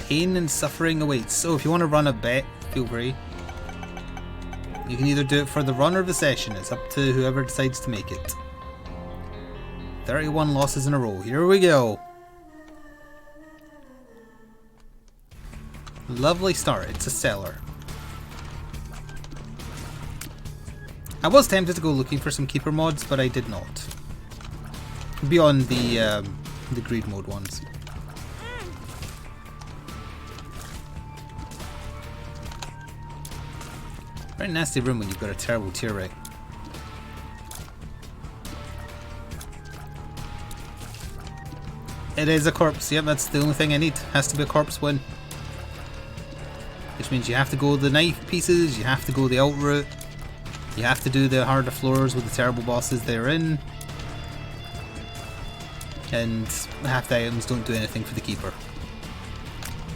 Pain and suffering awaits. So if you want to run a bet, feel free. You can either do it for the run or the session. It's up to whoever decides to make it. 31 losses in a row. Here we go. Lovely start. It's a seller. I was tempted to go looking for some keeper mods, but I did not. Beyond the greed mode ones. Very nasty room when you've got a terrible tier rate. It is a corpse, yep, that's the only thing I need. Has to be a corpse win. Which means you have to go the knife pieces, you have to go the alt route, you have to do the harder floors with the terrible bosses they're in. And half the items don't do anything for the keeper.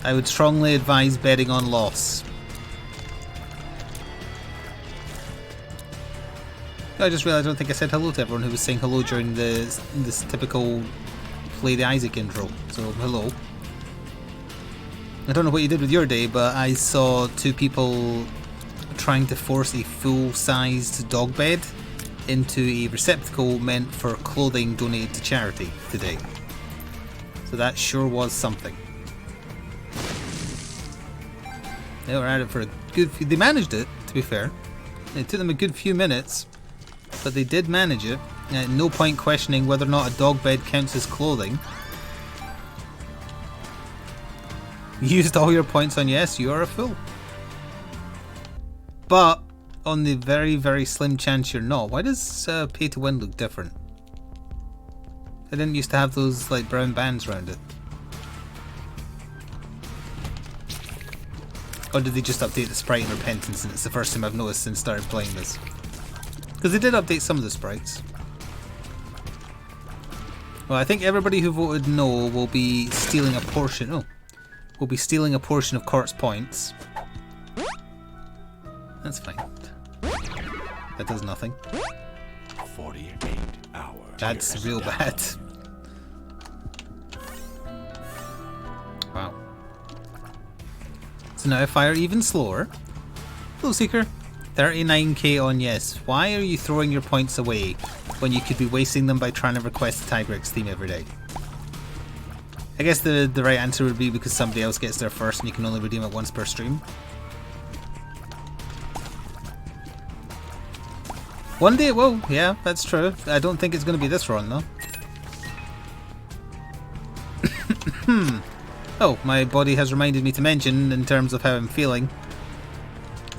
I would strongly advise betting on loss. I just realised I don't think I said hello to everyone who was saying hello during this typical Play the Isaac intro. So hello. I don't know what you did with your day, but I saw two people trying to force a full-sized dog bed into a receptacle meant for clothing donated to charity today. So that sure was something. They were at it for a good few... They managed it, to be fair. It took them a good few minutes, but they did manage it. At no point questioning whether or not a dog bed counts as clothing. You used all your points on yes, you are a fool. But on the very, very slim chance you're not, why does pay to win look different? I didn't used to have those like brown bands around it. Or did they just update the sprite in Repentance and it's the first time I've noticed since started playing this? Because they did update some of the sprites. Well, I think everybody who voted no will be stealing a portion. Oh, will be stealing a portion of Court's points. That's fine. That does nothing. 48 hours. That's real bad. Wow. So now I fire even slower. Hello, Seeker. 39k on yes. Why are you throwing your points away when you could be wasting them by trying to request the Tigrex theme every day? I guess the right answer would be because somebody else gets there first and you can only redeem it once per stream. One day it will, yeah, that's true. I don't think it's going to be this run though. Oh, my body has reminded me to mention in terms of how I'm feeling.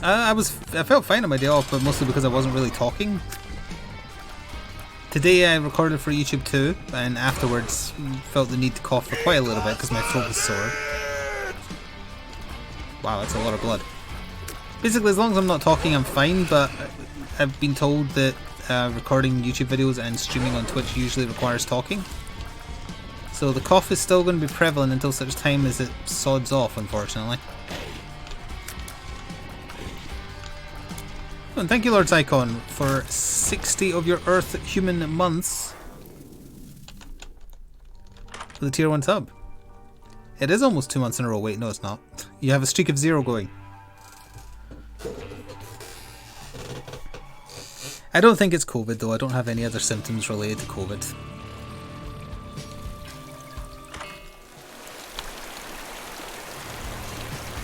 I felt fine on my day off, but mostly because I wasn't really talking. Today I recorded for YouTube too, and afterwards felt the need to cough for quite a little bit because my throat was sore. Wow, that's a lot of blood. Basically, as long as I'm not talking, I'm fine, but I've been told that recording YouTube videos and streaming on Twitch usually requires talking. So the cough is still going to be prevalent until such time as it sods off, unfortunately. And thank you, Lord Icon, for 60 of your Earth human months for the tier 1 sub. It is almost 2 months in a row. Wait, no it's not. You have a streak of 0 going. I don't think it's COVID though. I don't have any other symptoms related to COVID.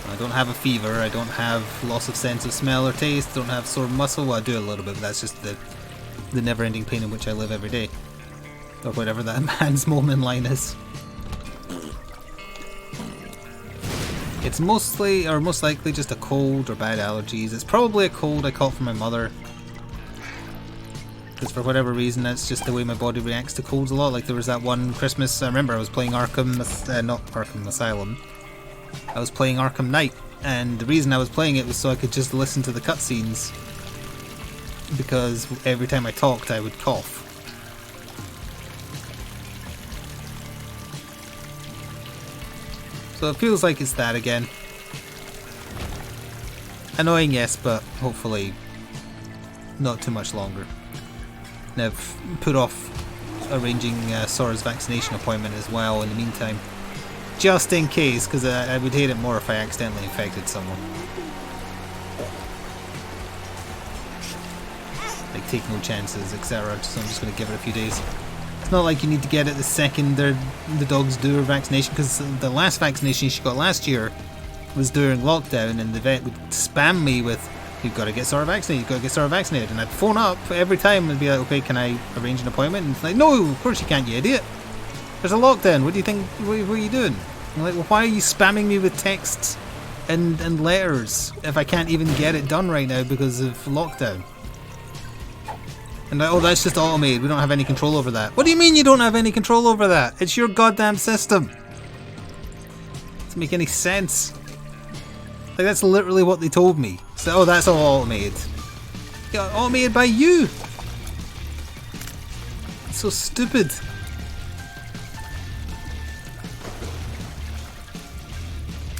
I don't have a fever, I don't have loss of sense of smell or taste, don't have sore muscle. Well, I do a little bit, but that's just the never-ending pain in which I live every day. Or whatever that man's moment line is. It's mostly, or most likely, just a cold or bad allergies. It's probably a cold I caught from my mother. Because for whatever reason, that's just the way my body reacts to colds a lot. Like there was that one Christmas, I remember I was playing not Arkham Asylum. I was playing Arkham Knight, and the reason I was playing it was so I could just listen to the cutscenes. Because every time I talked, I would cough. So it feels like it's that again. Annoying, yes, but hopefully not too much longer. And I've put off arranging Sora's vaccination appointment as well in the meantime. just in case, because I would hate it more if I accidentally infected someone. Like, take no chances, etc. So I'm just going to give it a few days. It's not like you need to get it the second the dogs do their vaccination, because the last vaccination she got last year was during lockdown, and the vet would spam me with, you've got to get Sora vaccinated, you've got to get Sora vaccinated. And I'd phone up every time and be like, okay, can I arrange an appointment? And it's like, no, of course you can't, you idiot. There's a lockdown, what do you think, what are you doing? I'm like, well, why are you spamming me with texts and letters if I can't even get it done right now because of lockdown? And oh, that's just automated, we don't have any control over that. What do you mean you don't have any control over that? It's your goddamn system. Doesn't make any sense. Like, that's literally what they told me. So, oh, that's all automated. Yeah, automated by you. It's so stupid.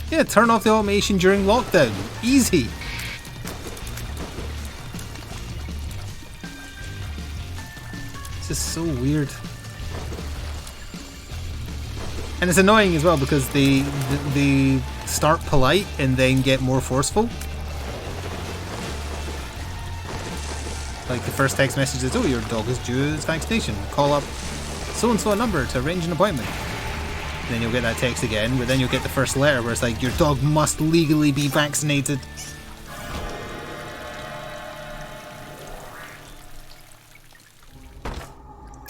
Yeah, turn off the automation during lockdown. Easy. It's just so weird. And it's annoying as well because they start polite and then get more forceful. Like the first text message is, oh, your dog is due its vaccination. Call up so-and-so number to arrange an appointment. And then you'll get that text again, but then you'll get the first letter where it's like, your dog must legally be vaccinated.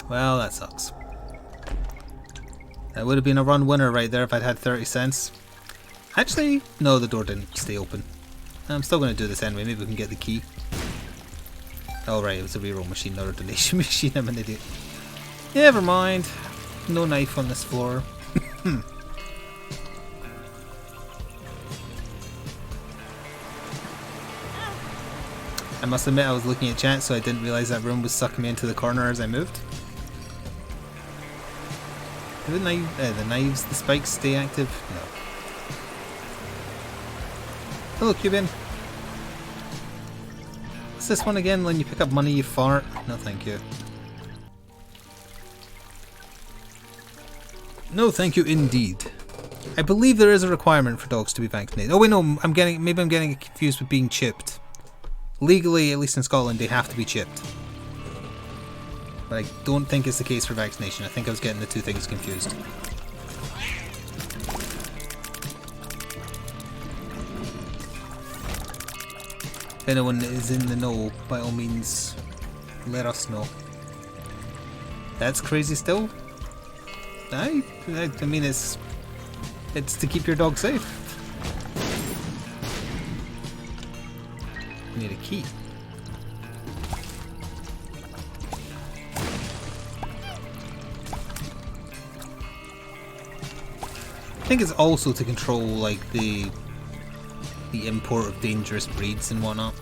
Well, that sucks. That would have been a run winner right there if I'd had 30 cents. Actually, no, the door didn't stay open. I'm still going to do this anyway, maybe we can get the key. Oh right, it was a reroll machine, not a donation machine, I'm an idiot. Never mind. No knife on this floor. I must admit I was looking at chat, so I didn't realise that room was sucking me into the corner as I moved. Do the knives, the spikes stay active? No. Hello, Cuban. What's this one again? When you pick up money, you fart? No, thank you. No, thank you indeed. I believe there is a requirement for dogs to be vaccinated. Oh wait, no, maybe I'm getting it confused with being chipped. Legally, at least in Scotland, they have to be chipped. But I don't think it's the case for vaccination. I think I was getting the two things confused. If anyone is in the know, by all means, let us know. That's crazy still? I mean, it's to keep your dog safe. We need a key. I think it's also to control like the import of dangerous breeds and whatnot.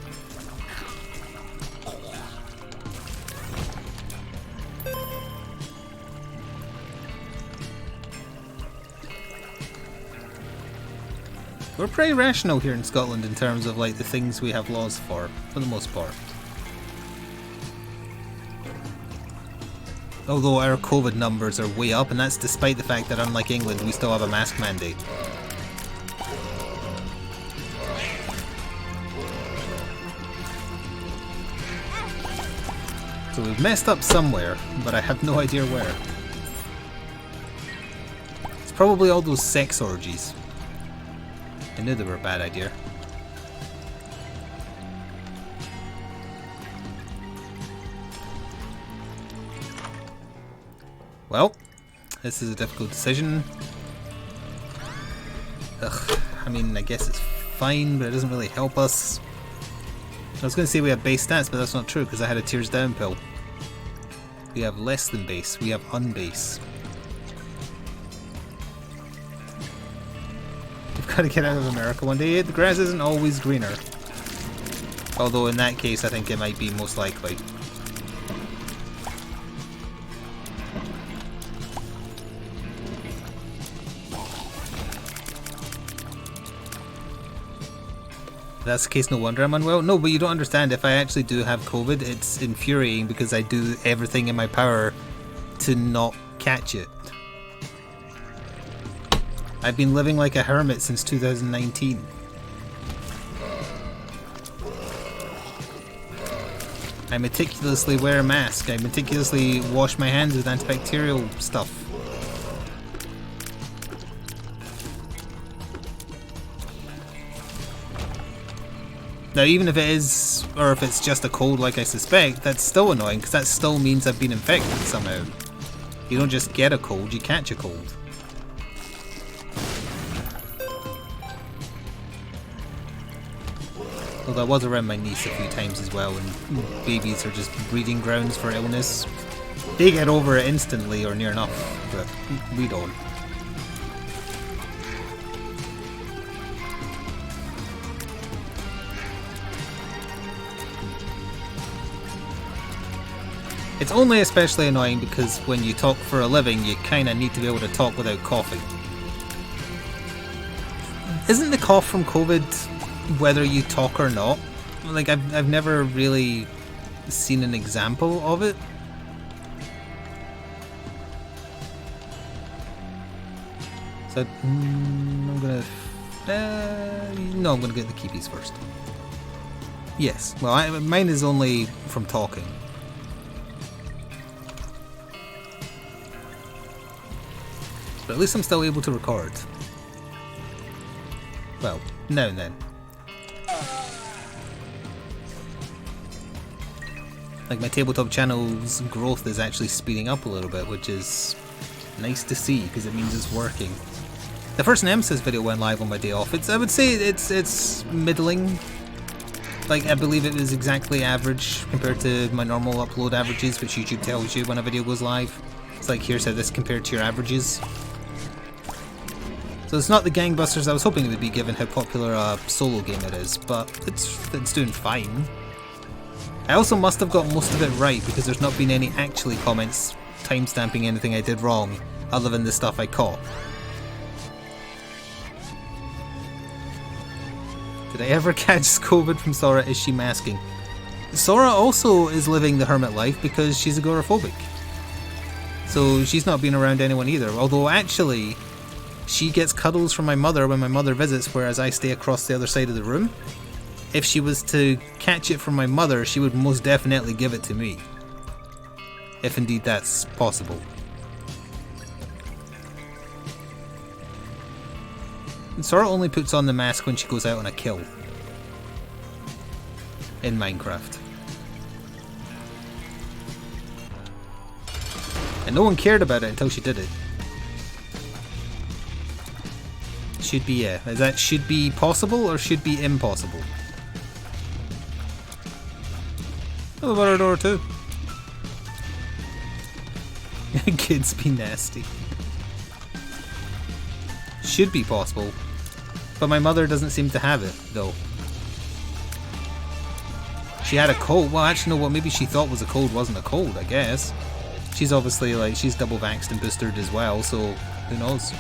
We're pretty rational here in Scotland in terms of like the things we have laws for the most part. Although our COVID numbers are way up, and that's despite the fact that unlike England, we still have a mask mandate. So we've messed up somewhere, but I have no idea where. It's probably all those sex orgies. I knew they were a bad idea. Well, this is a difficult decision. Ugh, I mean, I guess it's fine, but it doesn't really help us. I was going to say we have base stats, but that's not true because I had a tears down pill. We have less than base, we have unbase. We've got to get out of America one day. The grass isn't always greener. Although in that case I think it might be most likely. If that's the case, no wonder I'm unwell. No, but you don't understand. If I actually do have COVID, it's infuriating because I do everything in my power to not catch it. I've been living like a hermit since 2019. I meticulously wear a mask. I meticulously wash my hands with antibacterial stuff. Now, even if it is, or if it's just a cold like I suspect, that's still annoying, because that still means I've been infected somehow. You don't just get a cold, you catch a cold. Although I was around my niece a few times as well, and babies are just breeding grounds for illness. They get over it instantly or near enough, but we don't. It's only especially annoying because when you talk for a living, you kinda need to be able to talk without coughing. Isn't the cough from COVID whether you talk or not? Like, I've never really seen an example of it. So, I'm gonna... no, I'm gonna get the keepies first. Yes, well, mine is only from talking. But at least I'm still able to record. Well, now and then. Like, my tabletop channel's growth is actually speeding up a little bit, which is nice to see, because it means it's working. The first Nemesis video went live on my day off. I would say it's middling. Like, I believe it was exactly average compared to my normal upload averages, which YouTube tells you when a video goes live. It's like, here's how this compared to your averages. So it's not the gangbusters I was hoping it would be, given how popular a solo game it is, but it's doing fine. I also must have got most of it right, because there's not been any actually comments timestamping anything I did wrong, other than the stuff I caught. Did I ever catch COVID from Sora? Is she masking? Sora also is living the hermit life because she's agoraphobic. So she's not been around anyone either, although actually she gets cuddles from my mother when my mother visits, whereas I stay across the other side of the room. If she was to catch it from my mother, she would most definitely give it to me. If indeed that's possible. And Sora only puts on the mask when she goes out on a kill. In Minecraft. And no one cared about it until she did it. Should be, yeah. Is that should be possible or should be impossible? Oh, about our door too. Kids be nasty. Should be possible. But my mother doesn't seem to have it, though. She had a cold. Well, actually, no, what maybe she thought was a cold wasn't a cold, I guess. She's obviously, like, she's double vaxxed and boosted as well, so who knows?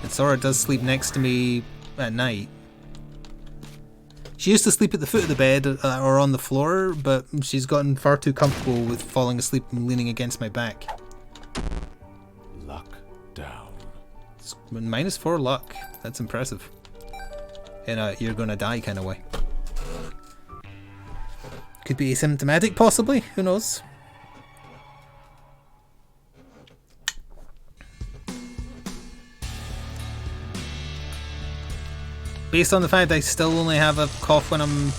And Sora does sleep next to me at night. She used to sleep at the foot of the bed or on the floor, but she's gotten far too comfortable with falling asleep and leaning against my back. Luck down. It's -4 luck. That's impressive. In a you're gonna die kind of way. Could be asymptomatic, possibly. Who knows? Based on the fact I still only have a cough when I'm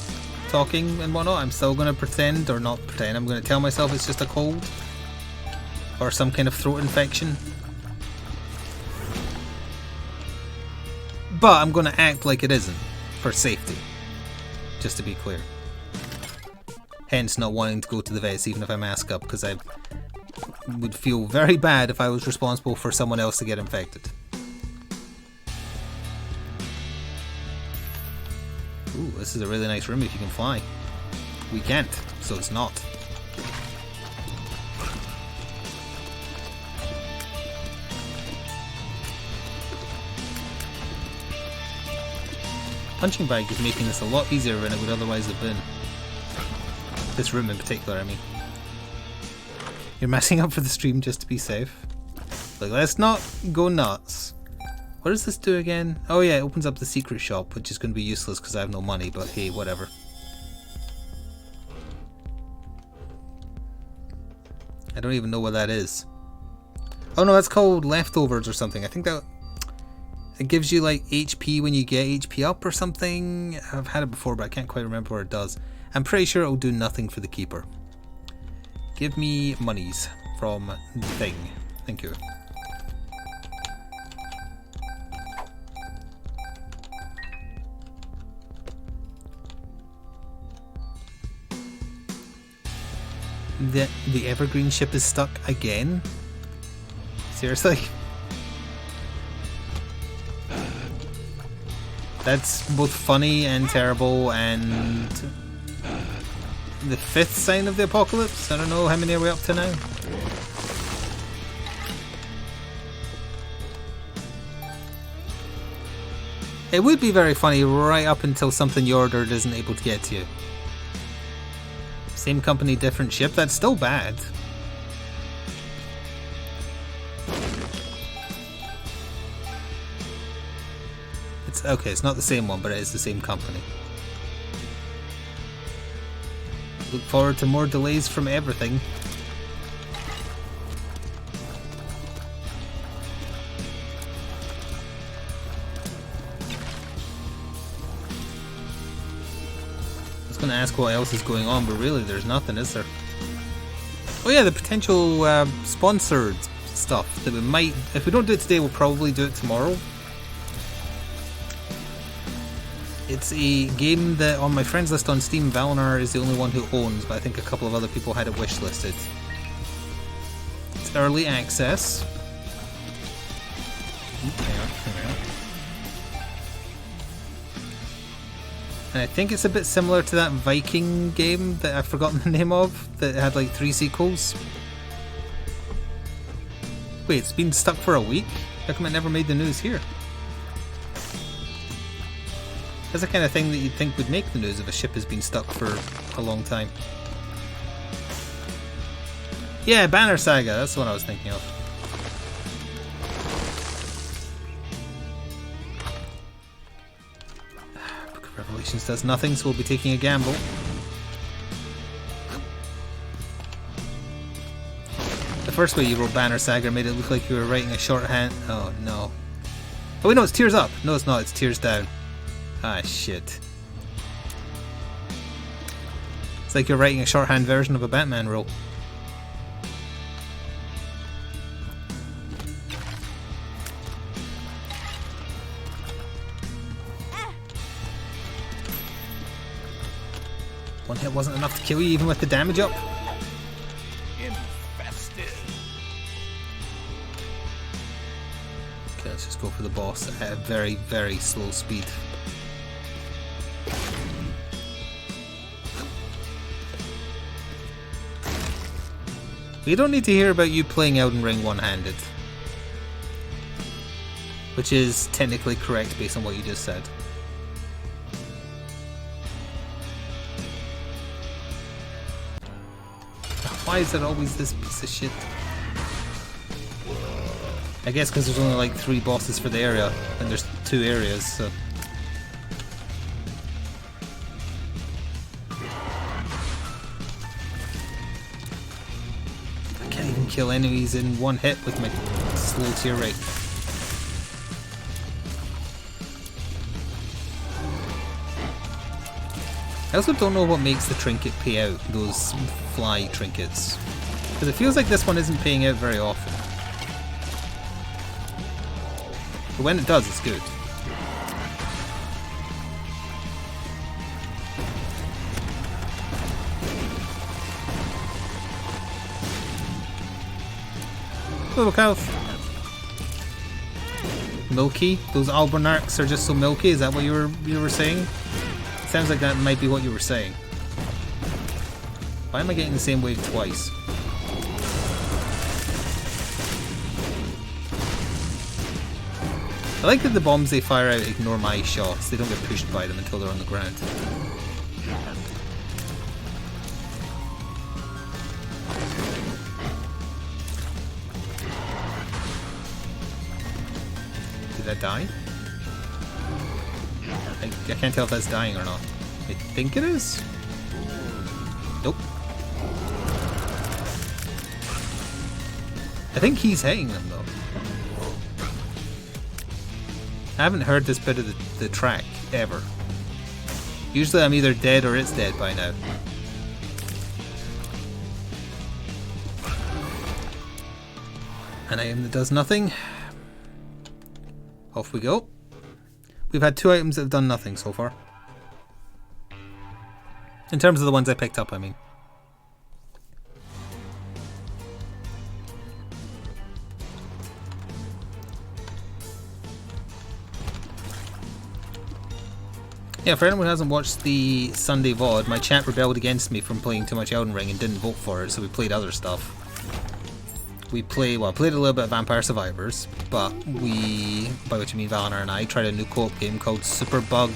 talking and whatnot, I'm still going to pretend, or not pretend, I'm going to tell myself it's just a cold. Or some kind of throat infection. But I'm going to act like it isn't, for safety. Just to be clear. Hence not wanting to go to the vets even if I mask up, because I would feel very bad if I was responsible for someone else to get infected. Ooh, this is a really nice room if you can fly. We can't, so it's not. Punching bag is making this a lot easier than it would otherwise have been. This room in particular, I mean. You're messing up for the stream just to be safe. Like, let's not go nuts. What does this do again? Oh yeah, it opens up the secret shop, which is going to be useless because I have no money, but hey, whatever. I don't even know what that is. Oh no, that's called leftovers or something. I think that it gives you like HP when you get HP up or something. I've had it before, but I can't quite remember what it does. I'm pretty sure it'll do nothing for the keeper. Give me monies from the thing. Thank you. The Evergreen ship is stuck again? Seriously? That's both funny and terrible and the 5th sign of the apocalypse? I don't know, how many are we up to now? It would be very funny right up until something you ordered isn't able to get to you. Same company, different ship, that's still bad. It's okay, it's not the same one, but it is the same company. Look forward to more delays from everything. I was going to ask what else is going on, but really there's nothing, is there? Oh yeah, the potential sponsored stuff that we might, if we don't do it today, we'll probably do it tomorrow. It's a game that on my friends list on Steam, Valinar is the only one who owns, but I think a couple of other people had it wishlisted. It's early access. Hang on. And I think it's a bit similar to that Viking game that I've forgotten the name of, that had like 3 sequels. Wait, it's been stuck for a week? How come it never made the news here? That's the kind of thing that you'd think would make the news if a ship has been stuck for a long time. Yeah, Banner Saga, that's the one I was thinking of. Book of Revelations does nothing, so we'll be taking a gamble. The first way you wrote Banner Saga made it look like you were writing a shorthand. Oh no. Oh wait, no, it's Tears Up. No, it's not, it's Tears Down. Ah, shit. It's like you're writing a shorthand version of a Batman rule. One hit wasn't enough to kill you, even with the damage up. Infested. Okay, let's just go for the boss at a very, very slow speed. We don't need to hear about you playing Elden Ring one-handed. Which is technically correct based on what you just said. Why is there always this piece of shit? I guess because there's only like 3 bosses for the area, and there's 2 areas, so... Kill enemies in one hit with my slow tier rate. I also don't know what makes the trinket pay out, those fly trinkets. Because it feels like this one isn't paying out very often. But when it does, it's good. Look out! Milky? Those Albernarks are just so milky? Is that what you were saying? Sounds like that might be what you were saying. Why am I getting the same wave twice? I like that the bombs they fire out ignore my shots. They don't get pushed by them until they're on the ground. that die? I can't tell if that's dying or not. I think it is? Nope. I think he's hitting them though. I haven't heard this bit of the track ever. Usually I'm either dead or it's dead by now. An item that does nothing. Off we go. We've had 2 items that have done nothing so far. In terms of the ones I picked up, I mean. Yeah, for anyone who hasn't watched the Sunday VOD, my chat rebelled against me from playing too much Elden Ring and didn't vote for it, so we played other stuff. We played a little bit of Vampire Survivors, but we, by which I mean Valanar and I, tried a new co-op game called Superbug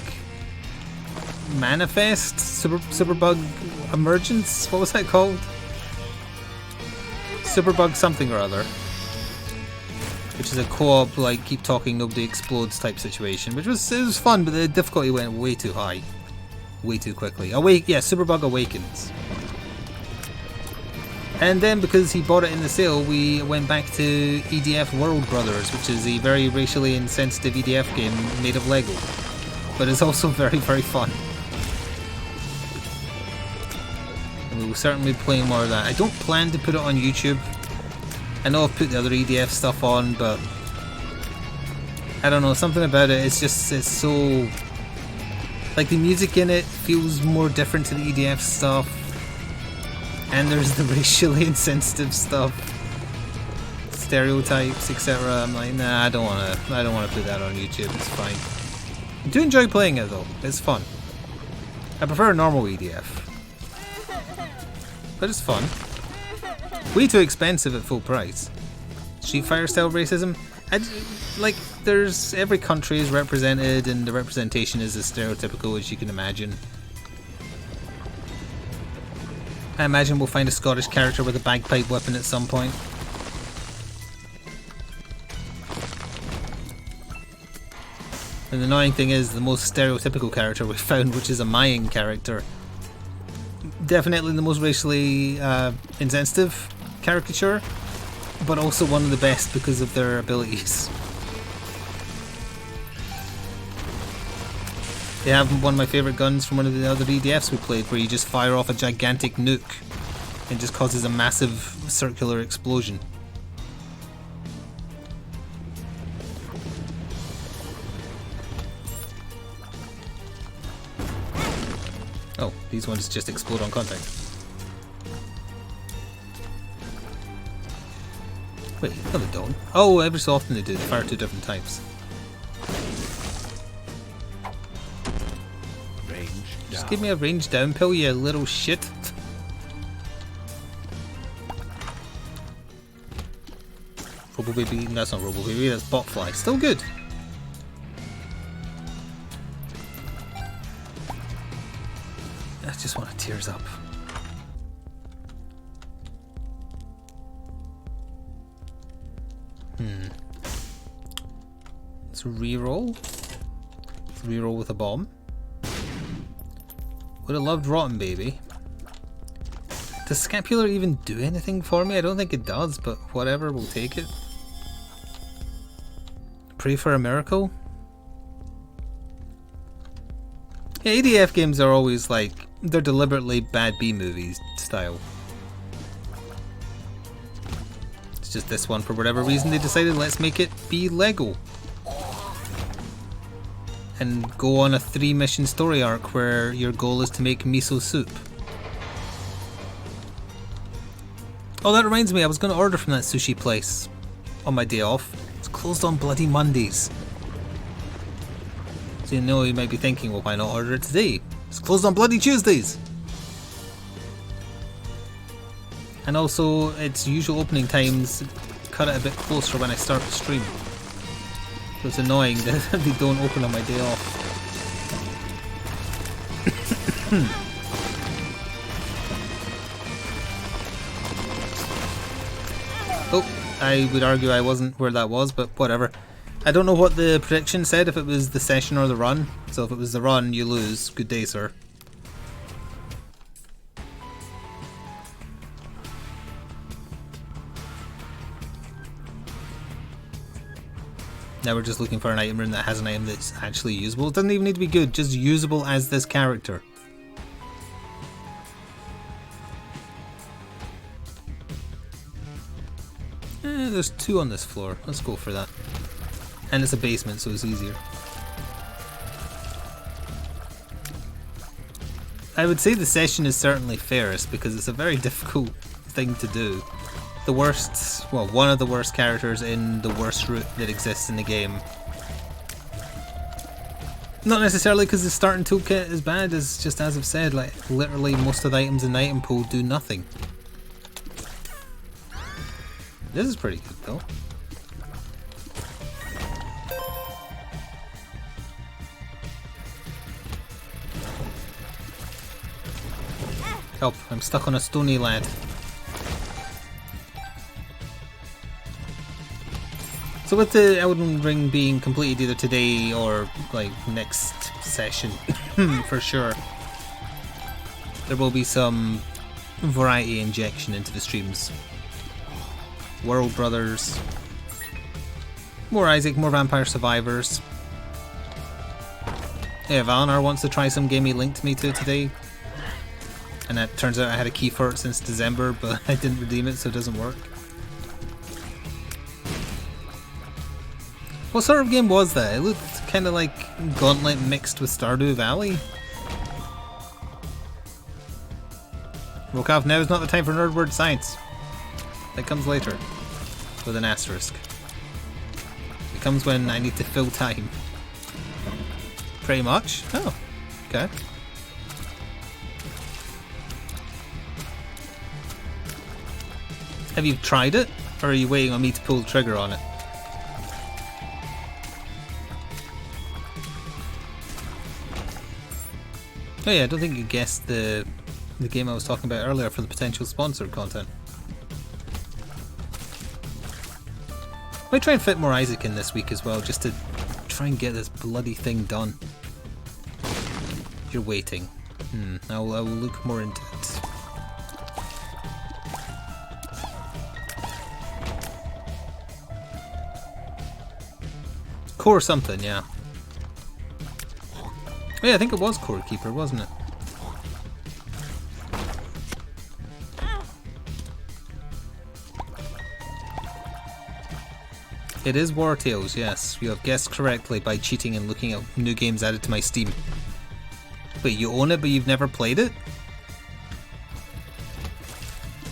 Manifest? Superbug Emergence? What was that called? Superbug something or other. Which is a co-op, like, keep talking, nobody explodes type situation. Which was, it was fun, but the difficulty went way too high. Way too quickly. Superbug Awakens. And then, because he bought it in the sale, we went back to EDF World Brothers, which is a very racially insensitive EDF game made of Lego. But it's also very, very fun. And we will certainly be playing more of that. I don't plan to put it on YouTube. I know I've put the other EDF stuff on, but I don't know, something about it, it's so... Like, the music in it feels more different to the EDF stuff. And there's the racially insensitive stuff. Stereotypes, etc. I'm like, nah, I don't wanna put that on YouTube, it's fine. I do enjoy playing it though, it's fun. I prefer normal EDF. But it's fun. Way too expensive at full price. Street Fighter style racism? Like, there's... every country is represented and the representation is as stereotypical as you can imagine. I imagine we'll find a Scottish character with a bagpipe weapon at some point. And the annoying thing is, the most stereotypical character we found, which is a Mayan character, definitely the most racially insensitive caricature, but also one of the best because of their abilities. They have one of my favourite guns from one of the other EDFs we played, where you just fire off a gigantic nuke and just causes a massive circular explosion. Oh, these ones just explode on contact. Wait, no they don't. Oh, every so often they do. They fire 2 different types. Just give me a range down pill, you little shit. Robo Baby, that's not Robo Baby, that's Botfly. Still good. I just want to tears up. Let's reroll. Let's reroll with a bomb. Would have loved Rotten Baby. Does Scapular even do anything for me? I don't think it does, but whatever, we'll take it. Pray for a miracle? Yeah, ADF games are always like, they're deliberately bad B-movies style. It's just this one, for whatever reason, they decided let's make it be Lego. And go on a 3-mission story arc where your goal is to make miso soup. Oh, that reminds me, I was going to order from that sushi place on my day off. It's closed on bloody Mondays. So you know, you might be thinking, well, why not order it today? It's closed on bloody Tuesdays. And also, its usual opening times cut it a bit closer when I start the stream. So it's annoying that they don't open on my day off. Oh, I would argue I wasn't where that was, but whatever. I don't know what the prediction said, if it was the session or the run. So if it was the run, you lose. Good day, sir. Now we're just looking for an item room that has an item that's actually usable. It doesn't even need to be good, just usable as this character. There's 2 on this floor. Let's go for that. And it's a basement, so it's easier. I would say the session is certainly fairest because it's a very difficult thing to do. The worst, well, one of the worst characters in the worst route that exists in the game. Not necessarily because the starting toolkit is bad, it's just as I've said, like literally most of the items in the item pool do nothing. This is pretty good though. Help, I'm stuck on a stony lad. So with the Elden Ring being completed either today or like next session, for sure, there will be some variety injection into the streams. World Brothers, more Isaac, more Vampire Survivors. Yeah, Valinar wants to try some game he linked me to today. And it turns out I had a key for it since December, but I didn't redeem it, so it doesn't work. What sort of game was that? It looked kind of like Gauntlet mixed with Stardew Valley. Rokov, now is not the time for nerd word science. That comes later. With an asterisk. It comes when I need to fill time. Pretty much. Oh, okay. Have you tried it? Or are you waiting on me to pull the trigger on it? Oh yeah, I don't think you guessed the game I was talking about earlier for the potential sponsored content. I might try and fit more Isaac in this week as well, just to try and get this bloody thing done. You're waiting. I will look more into it. Core something, yeah. Oh yeah, I think it was Core Keeper, wasn't it? It is War Tales, yes. You have guessed correctly by cheating and looking at new games added to my Steam. Wait, you own it but you've never played it?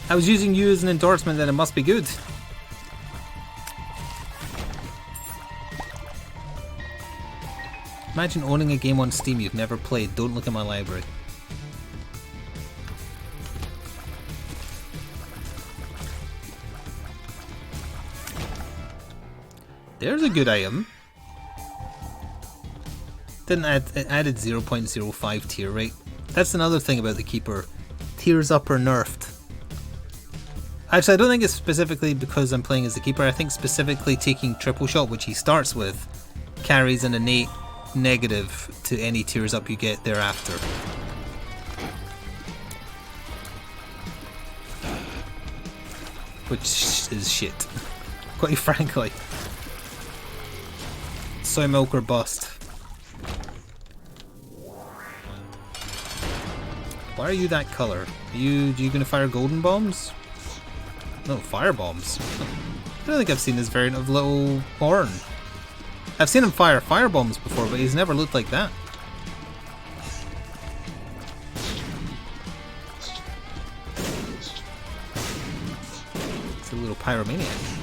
I was using you as an endorsement, then it must be good. Imagine owning a game on Steam you've never played. Don't look at my library. There's a good item. Didn't add, it added 0.05 tier rate. That's another thing about the Keeper. Tiers up or nerfed. Actually, I don't think it's specifically because I'm playing as the Keeper. I think specifically taking Triple Shot, which he starts with, carries an innate negative to any tiers up you get thereafter. Which is shit. Quite frankly. Soy milk or bust. Why are you that colour? Are you gonna fire golden bombs? No, fire bombs. I don't think I've seen this variant of Little Horn. I've seen him fire fire bombs before, but he's never looked like that. It's a little pyromaniac.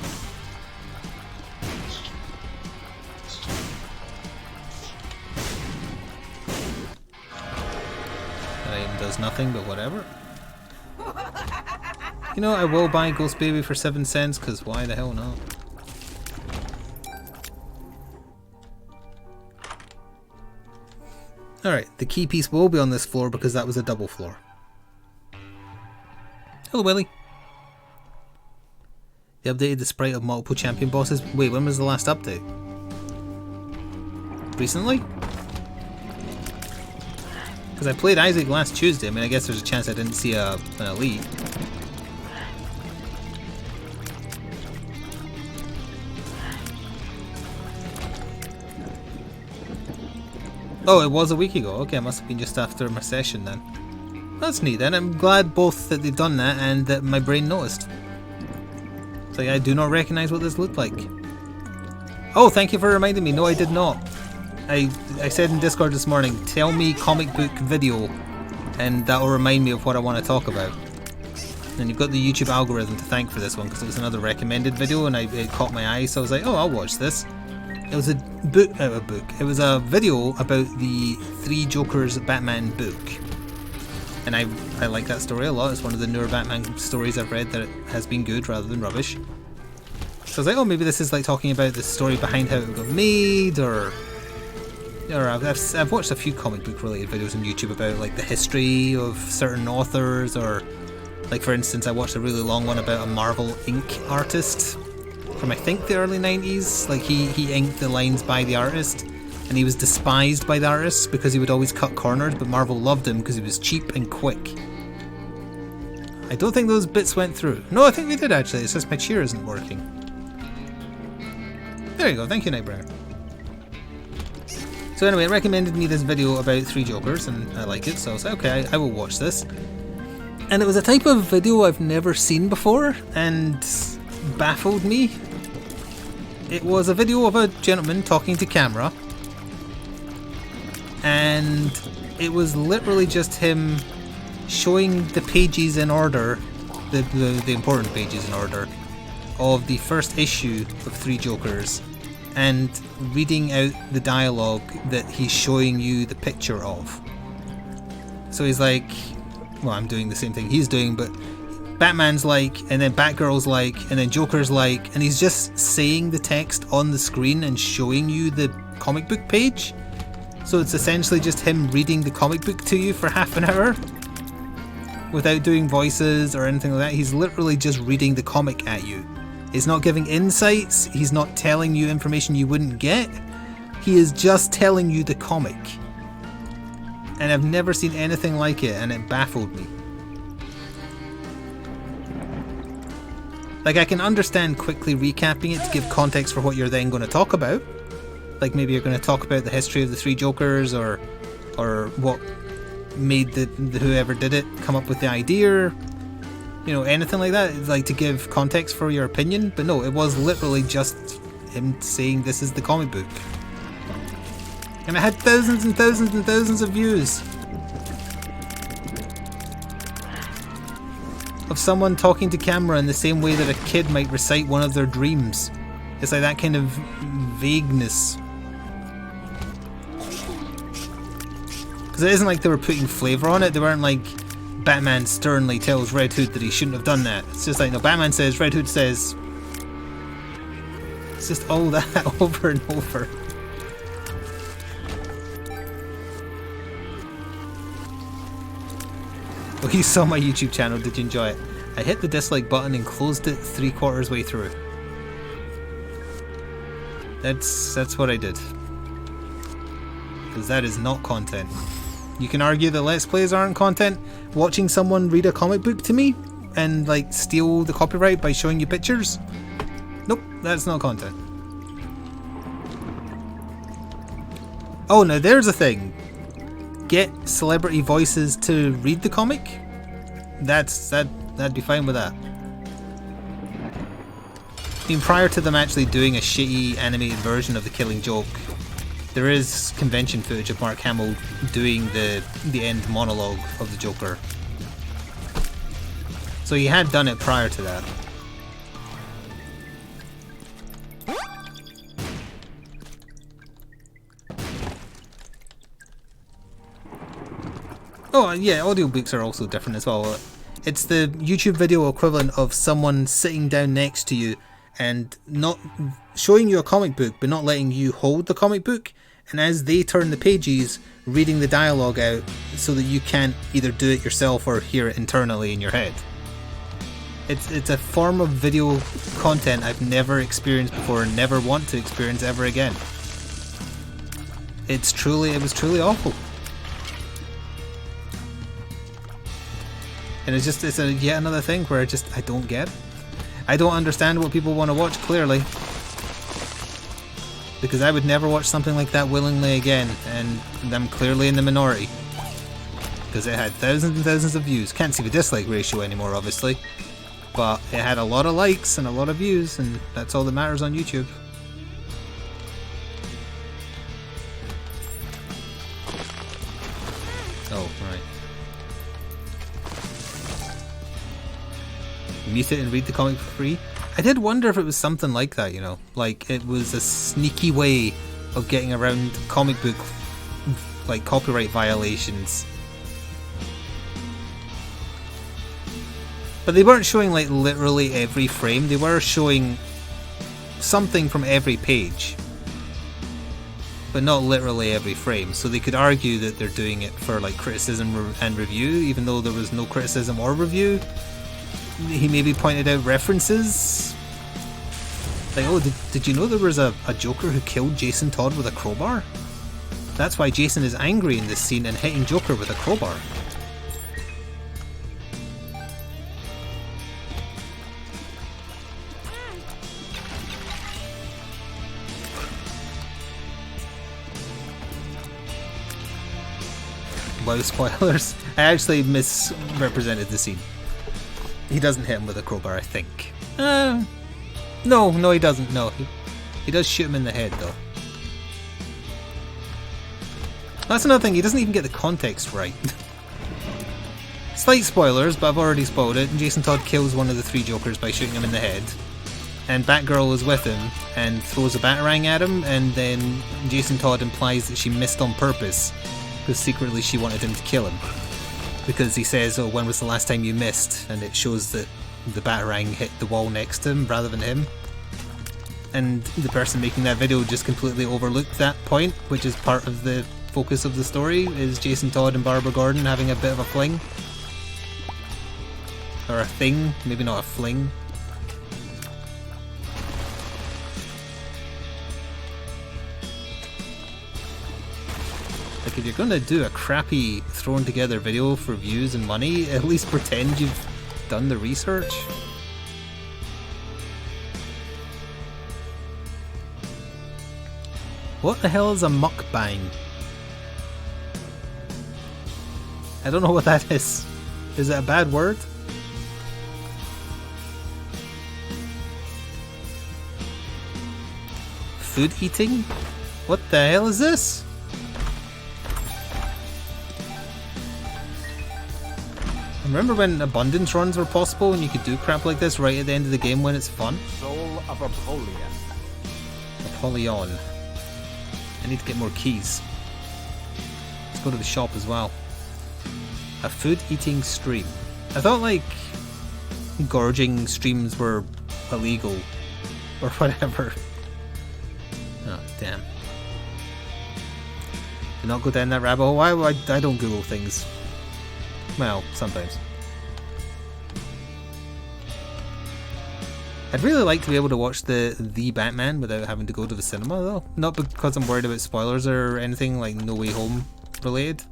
Does nothing, but whatever. You know, I will buy Ghost Baby for 7 cents, because why the hell not? Alright, the key piece will be on this floor because that was a double floor. Hello, Willie. They updated the sprite of multiple champion bosses. Wait, when was the last update? recently. Because I played Isaac last Tuesday. I mean, I guess there's a chance I didn't see an elite. Oh, it was a week ago. Okay, it must have been just after my session then. That's neat then. I'm glad both that they've done that and that my brain noticed. It's like, I do not recognise what this looked like. Oh, thank you for reminding me. No, I did not. I said in Discord this morning, tell me comic book video, and that will remind me of what I want to talk about. And you've got the YouTube algorithm to thank for this one, because it was another recommended video and it caught my eye, so I was like, oh, I'll watch this. It was it was a video about the Three Jokers Batman book. And I like that story a lot. It's one of the newer Batman stories I've read that has been good rather than rubbish. So I was like, oh, maybe this is like talking about the story behind how it got made, or I've watched a few comic book related videos on YouTube about like the history of certain authors, or like for instance I watched a really long one about a Marvel Inc. artist from I think the early 90s. Like he inked the lines by the artist, and he was despised by the artist because he would always cut corners, but Marvel loved him because he was cheap and quick. I don't think those bits went through. No, I think they did actually, it's just my cheer isn't working. There you go, thank you Nightbringer. So anyway, it recommended me this video about Three Jokers, and I like it, so I was like, okay, I will watch this. And it was a type of video I've never seen before, and baffled me. It was a video of a gentleman talking to camera, and it was literally just him showing the pages in order, the important pages in order, of the first issue of Three Jokers, and reading out the dialogue that he's showing you the picture of. So he's like, well, I'm doing the same thing he's doing, but Batman's like, and then Batgirl's like, and then Joker's like, and he's just saying the text on the screen and showing you the comic book page. So it's essentially just him reading the comic book to you for half an hour without doing voices or anything like that. He's literally just reading the comic at you. He's not giving insights, he's not telling you information you wouldn't get, he is just telling you the comic. And I've never seen anything like it, and it baffled me. Like, I can understand quickly recapping it to give context for what you're then going to talk about. Like maybe you're going to talk about the history of the Three Jokers, or what made the whoever did it come up with the idea. You know, anything like that, like to give context for your opinion. But no, it was literally just him saying this is the comic book. And it had thousands and thousands and thousands of views. Of someone talking to camera in the same way that a kid might recite one of their dreams. It's like that kind of vagueness. Because it isn't like they were putting flavour on it. They weren't like, Batman sternly tells Red Hood that he shouldn't have done that. It's just like, no, Batman says, Red Hood says. It's just all that over and over. Oh, you saw my YouTube channel, did you enjoy it? I hit the dislike button and closed it 3/4 way through. That's what I did. Because that is not content. You can argue that Let's Plays aren't content. Watching someone read a comic book to me and like steal the copyright by showing you pictures? Nope, that's not content. Oh, now there's a thing. Get celebrity voices to read the comic? That'd be fine with that. I mean, prior to them actually doing a shitty animated version of The Killing Joke, there is convention footage of Mark Hamill doing the end monologue of the Joker. So he had done it prior to that. Oh yeah, audiobooks are also different as well. It's the YouTube video equivalent of someone sitting down next to you and not showing you a comic book but not letting you hold the comic book, and as they turn the pages, reading the dialogue out so that you can't either do it yourself or hear it internally in your head. It's a form of video content I've never experienced before and never want to experience ever again. it was truly awful. And it's a yet another thing where I don't get it. I don't understand what people want to watch, clearly. Because I would never watch something like that willingly again, and I'm clearly in the minority. Because it had thousands and thousands of views. Can't see the dislike ratio anymore, obviously. But it had a lot of likes and a lot of views, and that's all that matters on YouTube. Oh, right. Mute it and read the comic for free. I did wonder if it was something like that, you know, like it was a sneaky way of getting around comic book like copyright violations. But they weren't showing like literally every frame, they were showing something from every page, but not literally every frame. So they could argue that they're doing it for like criticism and review, even though there was no criticism or review. He maybe pointed out references. Like, oh, did you know there was a Joker who killed Jason Todd with a crowbar? That's why Jason is angry in this scene and hitting Joker with a crowbar. Wow, spoilers. I actually misrepresented the scene. He doesn't hit him with a crowbar, I think. No, he doesn't. No, he does shoot him in the head, though. That's another thing, he doesn't even get the context right. Slight spoilers, but I've already spoiled it. Jason Todd kills one of the three Jokers by shooting him in the head. And Batgirl is with him and throws a batarang at him, and then Jason Todd implies that she missed on purpose, because secretly she wanted him to kill him. Because he says, oh, when was the last time you missed? And it shows that the batarang hit the wall next to him rather than him. And the person making that video just completely overlooked that point, which is part of the focus of the story, is Jason Todd and Barbara Gordon having a bit of a fling. Or a thing, maybe not a fling. Like, if you're going to do a crappy thrown together video for views and money, at least pretend you've done the research. What the hell is a mukbang? I don't know what that is. Is it a bad word? Food eating? What the hell is this? Remember when abundance runs were possible and you could do crap like this right at the end of the game when it's fun? Soul of Apollyon. Apollyon. I need to get more keys. Let's go to the shop as well. A food eating stream. I thought like gorging streams were illegal or whatever. Oh, damn. Do not go down that rabbit hole. Why I don't Google things. Well, sometimes. I'd really like to be able to watch the Batman without having to go to the cinema, though. Not because I'm worried about spoilers or anything like No Way Home related.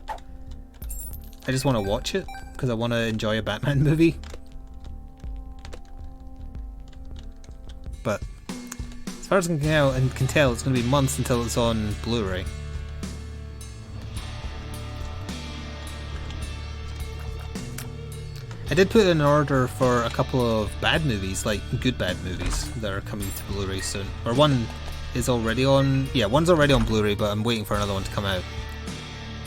I just want to watch it because I want to enjoy a Batman movie. But as far as I can tell, it's going to be months until it's on Blu-ray. I did put in an order for a couple of bad movies, like good bad movies, that are coming to Blu-ray soon. Or one is already on... Yeah, one's already on Blu-ray, but I'm waiting for another one to come out.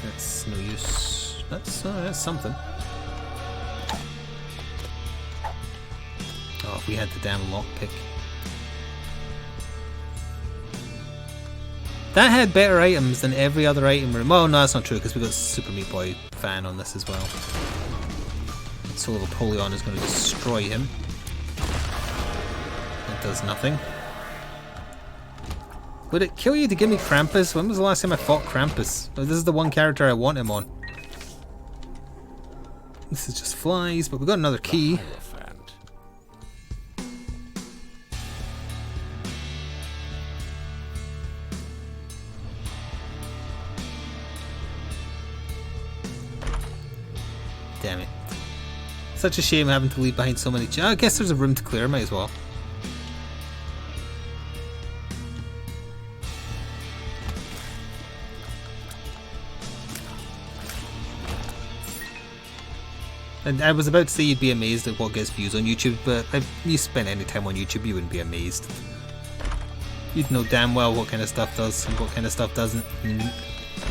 That's no use. That's something. Oh, if we had the damn lockpick. That had better items than every other item room. Well, no, that's not true, because we got Super Meat Boy fan on this as well. Soul of Apollyon is going to destroy him. It does nothing. Would it kill you to give me Krampus? When was the last time I fought Krampus? Oh, this is the one character I want him on. This is just flies, but we've got another key. Damn it. Such a shame having to leave behind so many I guess there's a room to clear, might as well. And I was about to say you'd be amazed at what gets views on YouTube, but if you spend any time on YouTube, you wouldn't be amazed. You'd know damn well what kind of stuff does and what kind of stuff doesn't. And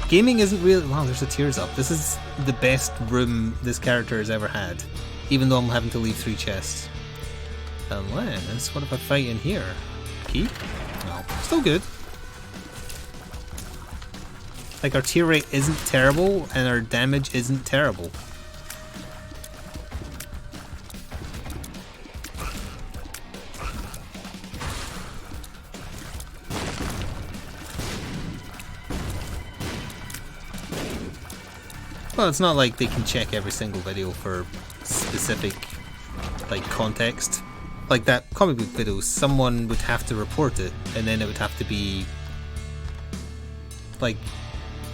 gaming isn't really... Wow, there's a tears up. This is the best room this character has ever had, even though I'm having to leave 3 chests. Unless, what if I fight in here? Key? No, still good. Like, our tier rate isn't terrible, and our damage isn't terrible. Well, it's not like they can check every single video for specific, like, context. Like that comic book video, someone would have to report it, and then it would have to be, like,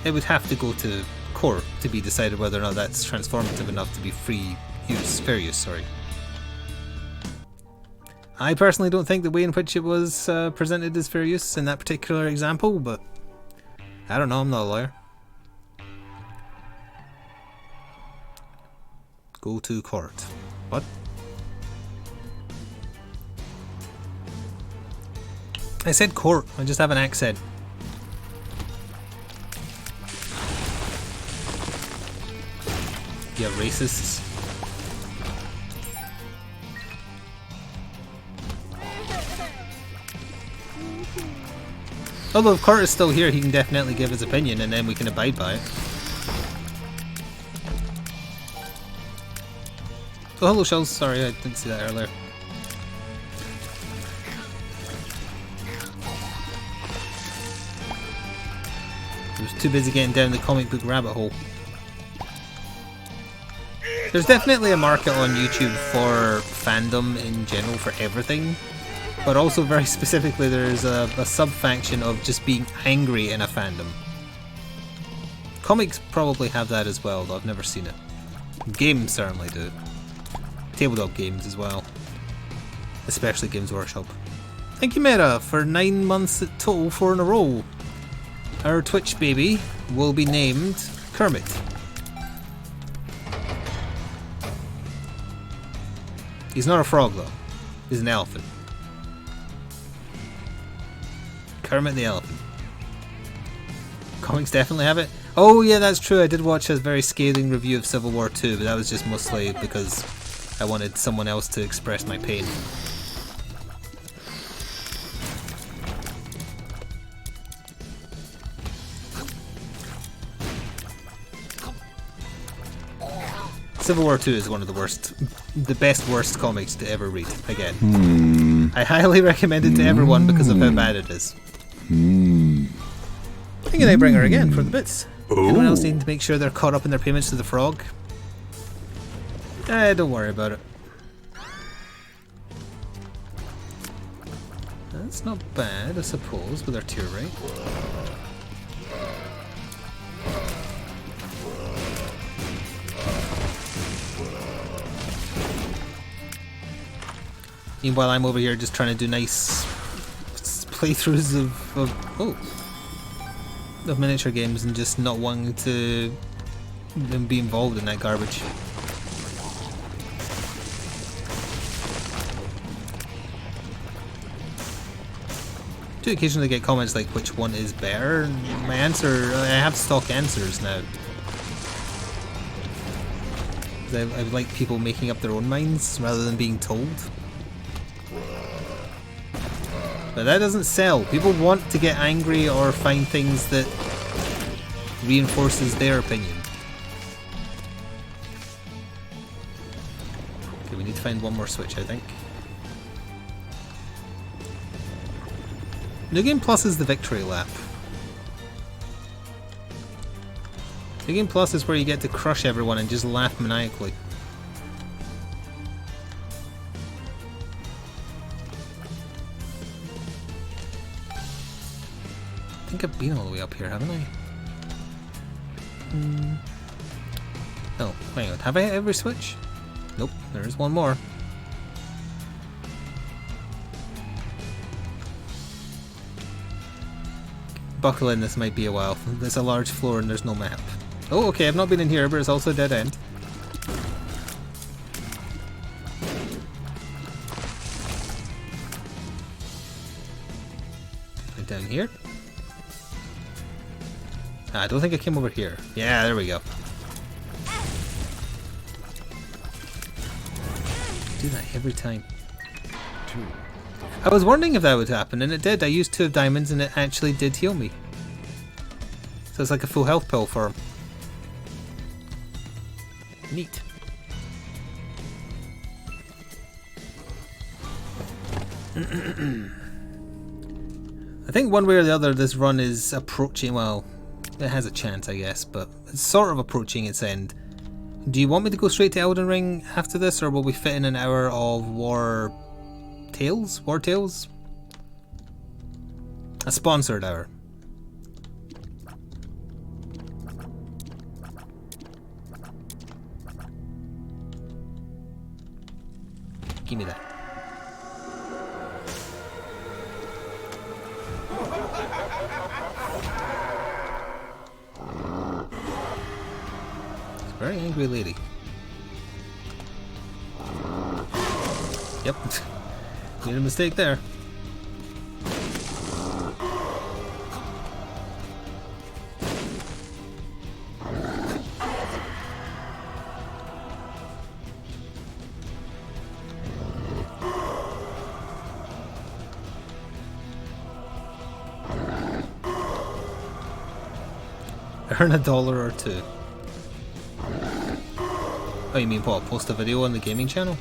it would have to go to court to be decided whether or not that's transformative enough to be fair use, sorry. I personally don't think the way in which it was presented as fair use in that particular example, but I don't know, I'm not a lawyer. Go to court. What? I said court, I just have an accent. Yeah, racists. Although if Kurt is still here, he can definitely give his opinion and then we can abide by it. Oh, hello Shells, sorry I didn't see that earlier. I was too busy getting down the comic book rabbit hole. There's definitely a market on YouTube for fandom in general for everything, but also very specifically there's a sub-faction of just being angry in a fandom. Comics probably have that as well, though I've never seen it. Games certainly do. Tabletop games as well. Especially Games Workshop. Thank you Meta for 9 months at total, 4 in a row. Our Twitch baby will be named Kermit. He's not a frog though. He's an elephant. Kermit the elephant. Comics definitely have it. Oh yeah, that's true. I did watch a very scathing review of Civil War 2, but that was just mostly because I wanted someone else to express my pain. Civil War 2 is one of the best worst comics to ever read, again. I highly recommend it to everyone because of how bad it is. Thank you Nightbringer again for the bits. Anyone else needing to make sure they're caught up in their payments to the frog? Don't worry about it. That's not bad, I suppose, with our tier rate. Meanwhile, I'm over here just trying to do nice playthroughs of miniature games and just not wanting to be involved in that garbage. I do occasionally get comments like which one is better. My answer, I have stock answers now. I like people making up their own minds rather than being told. But that doesn't sell. People want to get angry or find things that reinforces their opinion. Okay, we need to find one more switch, I think. New Game Plus is the victory lap. New Game Plus is where you get to crush everyone and just laugh maniacally. I think I've been all the way up here, haven't I? Oh, hang on. Have I hit every switch? Nope, there is one more. Buckle in, this might be a while. There's a large floor and there's no map. Oh, okay, I've not been in here, but it's also a dead end. Right down here. I don't think I came over here. Yeah, there we go. Do that every time. I was wondering if that would happen, and it did. I used 2 diamonds and it actually did heal me. So it's like a full health pill for him. Neat. I think one way or the other this run is approaching, well, it has a chance I guess, but it's sort of approaching its end. Do you want me to go straight to Elden Ring after this, or will we fit in an hour of War Tales? A sponsored hour. Give me that. It's a very angry lady. Yep. Made a mistake there. Earn $1 or 2. Oh, you mean what? Post a video on the gaming channel?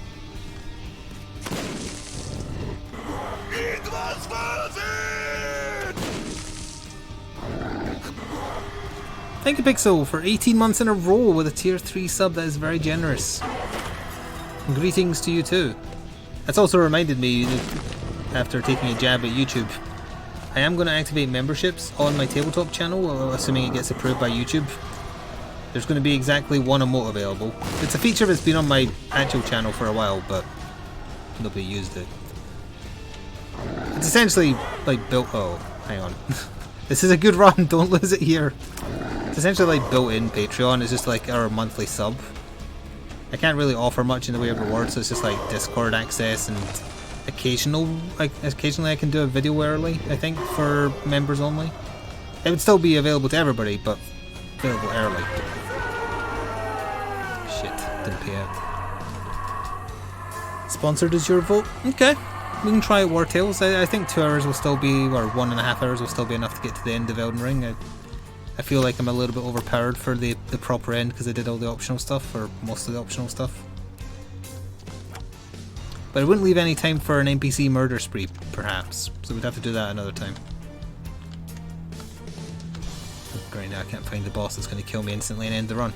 Thank you, Pixel, for 18 months in a row with a tier 3 sub. That is very generous. And greetings to you too. That's also reminded me, after taking a jab at YouTube, I am going to activate memberships on my Tabletop channel, assuming it gets approved by YouTube. There's going to be exactly 1 emote available. It's a feature that's been on my actual channel for a while, but nobody used it. It's essentially like built... Oh, hang on. This is a good run, don't lose it here. It's essentially like built-in Patreon. It's just like our monthly sub. I can't really offer much in the way of rewards, so it's just like Discord access and occasionally I can do a video early, I think, for members only. It would still be available to everybody, but available early. Shit, didn't pay out. Sponsored is your vote? Okay, we can try War Tales. I think 2 hours will still be, or 1.5 hours will still be enough to get to the end of Elden Ring. I feel like I'm a little bit overpowered for the proper end because I did all the optional stuff, or most of the optional stuff. But I wouldn't leave any time for an NPC murder spree, perhaps, so we'd have to do that another time. Great, now I can't find the boss that's going to kill me instantly and end the run.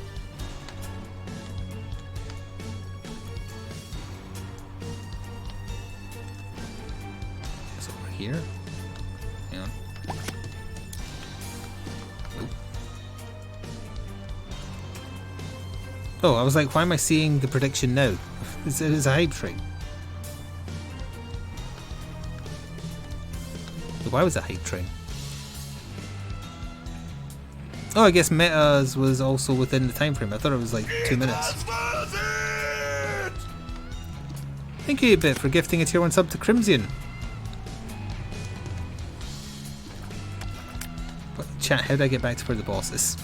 It's over here. Hang on. Oh, I was like, why am I seeing the prediction now? It's a hype train. Why was it hype train? Oh, I guess Metas was also within the time frame. I thought it was like 2 minutes. Thank you, Bit, for gifting a tier 1 sub to Crimson. But chat, how do I get back to where the boss is?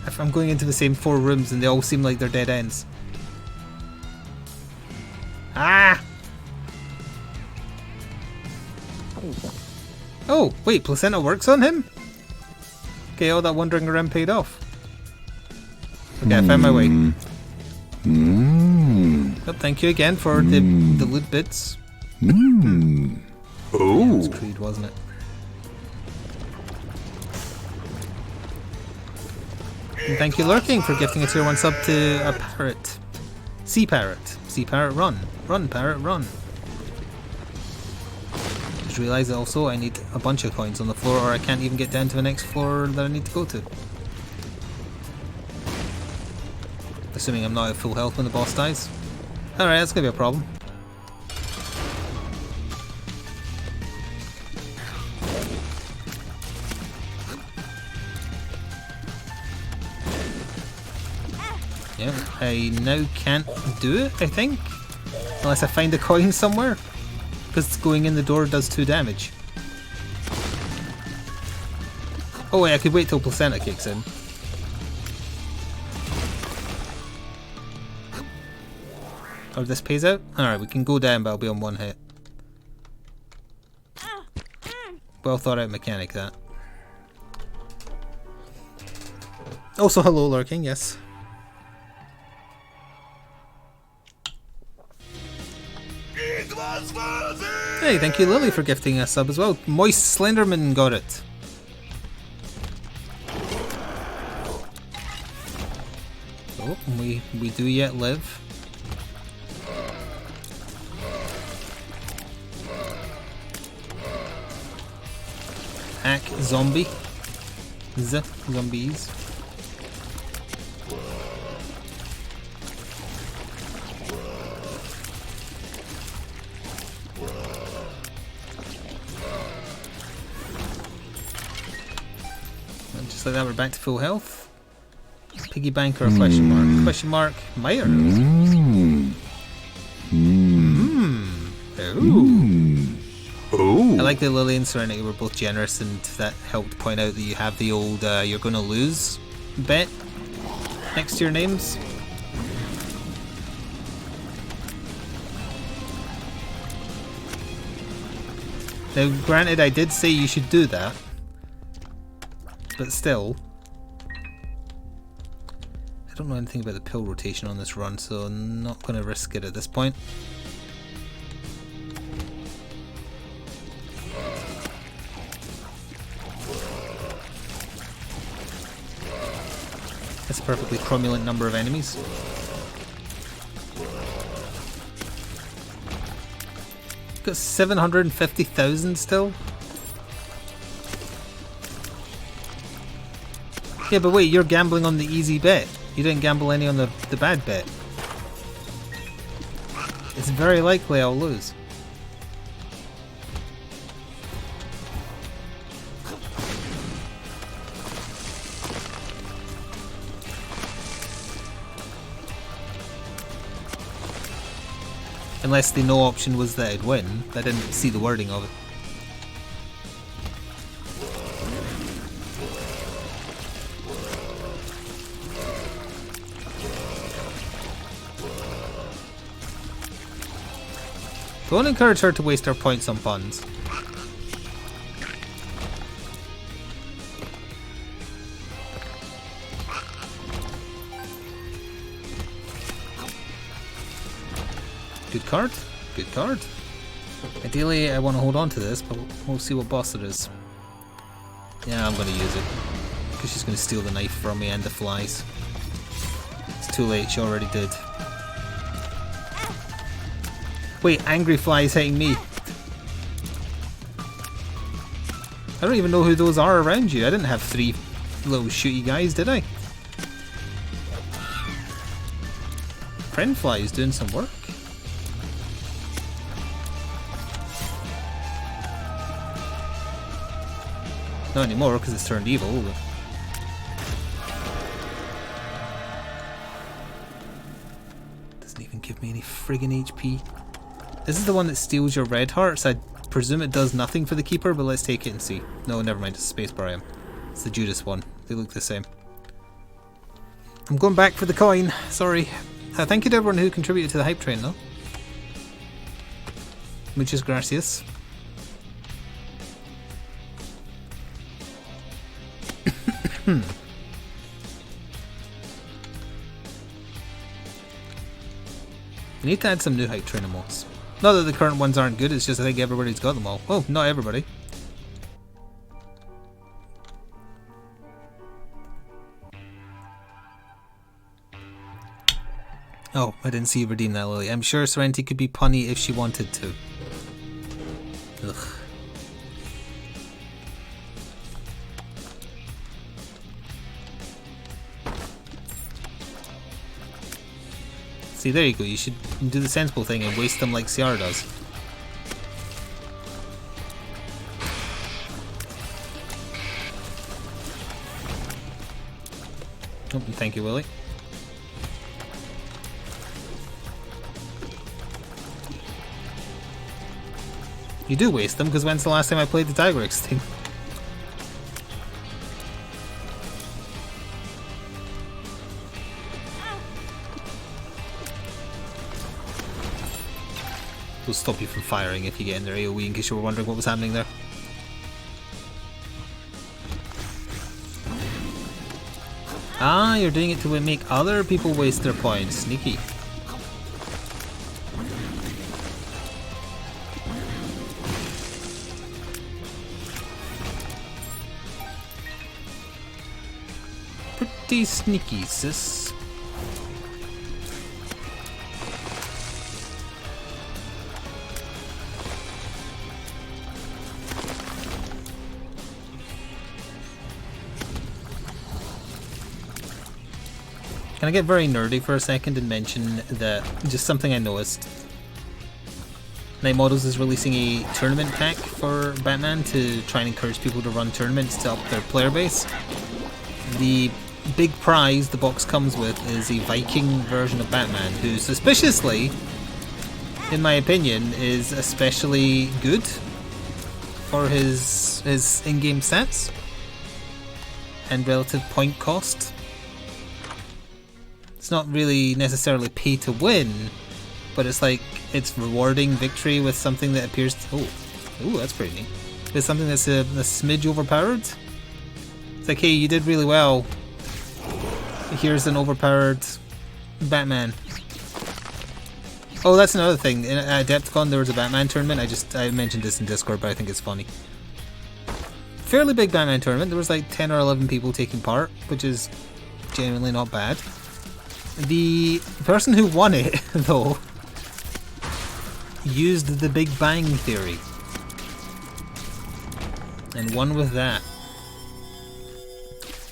If I'm going into the same 4 rooms and they all seem like they're dead ends. Ah! Oh, wait, placenta works on him? Okay, all that wandering around paid off. Okay, I found my way. Oh, thank you again for the loot bits. Oh. Yeah, it was Creed, wasn't it? And thank you, Lurking, for gifting a tier 1 sub to a parrot. Sea Parrot. Sea Parrot, run. Run, Parrot, run. Just realised that also I need a bunch of coins on the floor, or I can't even get down to the next floor that I need to go to. Assuming I'm not at full health when the boss dies. Alright, that's gonna be a problem. Yeah, I now can't do it, I think. Unless I find a coin somewhere. Because going in the door does 2 damage. Oh wait, I could wait till placenta kicks in. Or this pays out? Alright, we can go down, but I'll be on 1 hit. Well thought out mechanic, that. Also, hello, lurking, yes. Hey, thank you, Lily, for gifting a sub as well. Moist Slenderman got it. Oh, we do yet live. Hack zombie. Zombies. And just like that, we're back to full health. Piggy bank or a question mark? Question mark. Meyer. Ooh. I like that Lily and Serenity were both generous, and that helped point out that you have the old you're gonna lose bet next to your names. Now granted, I did say you should do that, but still I don't know anything about the pill rotation on this run, so I'm not gonna risk it at this point. That's a perfectly cromulent number of enemies. Got 750,000 still? Yeah, but wait, you're gambling on the easy bet. You didn't gamble any on the bad bet. It's very likely I'll lose. Unless the no option was that I'd win. I didn't see the wording of it. Don't encourage her to waste her points on puns. Good card. Good card. Ideally, I want to hold on to this, but we'll see what boss it is. Yeah, I'm going to use it. Because she's going to steal the knife from me and the flies. It's too late, she already did. Wait, angry flies hitting me. I don't even know who those are around you. I didn't have 3 little shooty guys, did I? Friend flies doing some work. Not anymore, because it's turned evil. But... doesn't even give me any friggin' HP. This is the one that steals your red hearts. I presume it does nothing for the keeper, but let's take it and see. No, never mind. It's a spacebar I am. It's the Judas one. They look the same. I'm going back for the coin. Sorry. Thank you to everyone who contributed to the hype train, though. Muchas gracias. I need to add some new hype train emotes. Not that the current ones aren't good, it's just I think everybody's got them all. Oh, not everybody. Oh, I didn't see you redeem that, Lily. I'm sure Serenity could be punny if she wanted to. Ugh. See, there you go. You should do the sensible thing and waste them like CR does. Oh, thank you, Willie. You do waste them, because when's the last time I played the Tigrex thing? We'll stop you from firing if you get in their AoE, in case you were wondering what was happening there. Ah, you're doing it to make other people waste their points. Sneaky. Pretty sneaky, sis. Can I get very nerdy for a second and mention that just something I noticed? Night Models is releasing a tournament pack for Batman to try and encourage people to run tournaments to up their player base. The big prize the box comes with is a Viking version of Batman, who suspiciously, in my opinion, is especially good for his in-game stats and relative point cost. It's not really necessarily pay to win, but it's like it's rewarding victory with something that appears to, oh, that's pretty neat. With something that's a smidge overpowered. It's like, hey, you did really well. Here's an overpowered Batman. Oh, that's another thing. At Adepticon there was a Batman tournament. I mentioned this in Discord, but I think it's funny. Fairly big Batman tournament. There was like 10 or 11 people taking part, which is genuinely not bad. The person who won it, though, used the Big Bang Theory and won with that.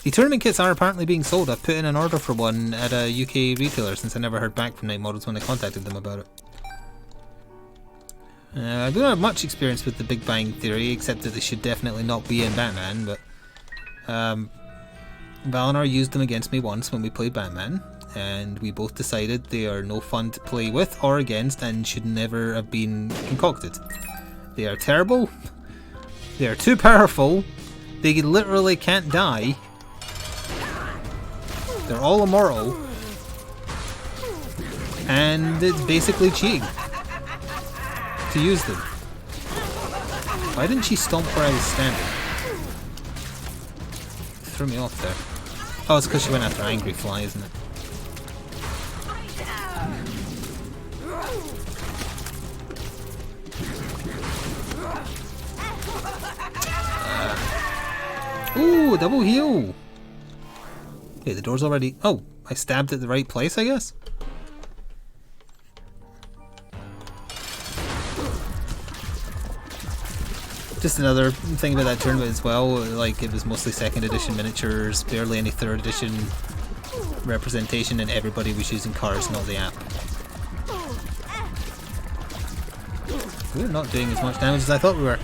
The tournament kits are apparently being sold. I've put in an order for one at a UK retailer since I never heard back from Night Models when I contacted them about it. I don't have much experience with the Big Bang Theory, except that they should definitely not be in Batman, but Valinor used them against me once when we played Batman, and we both decided they are no fun to play with or against and should never have been concocted. They are terrible, they are too powerful, they literally can't die, they're all immortal, and it's basically cheating to use them. Why didn't she stomp where I was standing? Threw me off there. Oh, it's because she went after Angry Fly, isn't it? Ooh, double heal! Okay, the door's already... Oh, I stabbed at the right place, I guess? Just another thing about that tournament as well, like it was mostly 2nd edition miniatures, barely any 3rd edition representation, and everybody was using cards, not the app. We're not doing as much damage as I thought we were.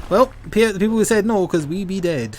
Well, the people who said no, because we be dead.